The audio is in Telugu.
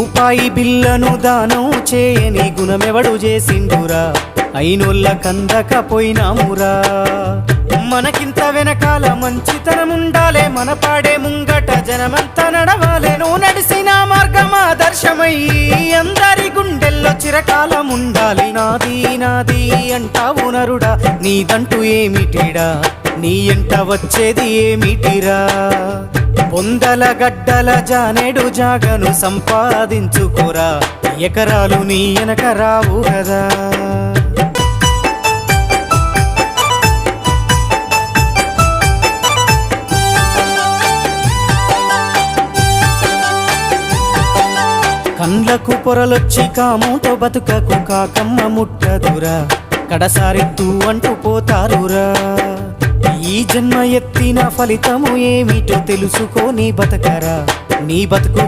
రూపాయి బిల్లను దానం చేయని గుణమెవడు చేసిండురా, అయినోళ్ళ కందకపోయినామురా. మనకింత వెనకాల మంచితనముండాలే, మన పాడే ముంగట జనమంతా నడవాలే. నువ్వు నడిసిన మార్గం ఆదర్శమయ్యి అందరి గుండెల్లో చిరకాలముండాలి. నాది నాది అంటావు నరుడా, నీదంటూ ఏమిటిడా, నీ ఎంట వచ్చేది ఏమిటిరా. పొందల గడ్డల జానేడు జాగను సంపాదించుకోరా, ఎకరాలు నీ వెనక రావు కదా. కండ్లకు పొరలొచ్చి కాముతో బతుకకు కాకమ్మ ముట్టదురా, కడసారెత్తు అంటూ పోతారురా. ఈ జన్మ ఎత్తిన ఫలితము ఏమిటో తెలుసుకో, నీ బతకరా, నీ బతుకు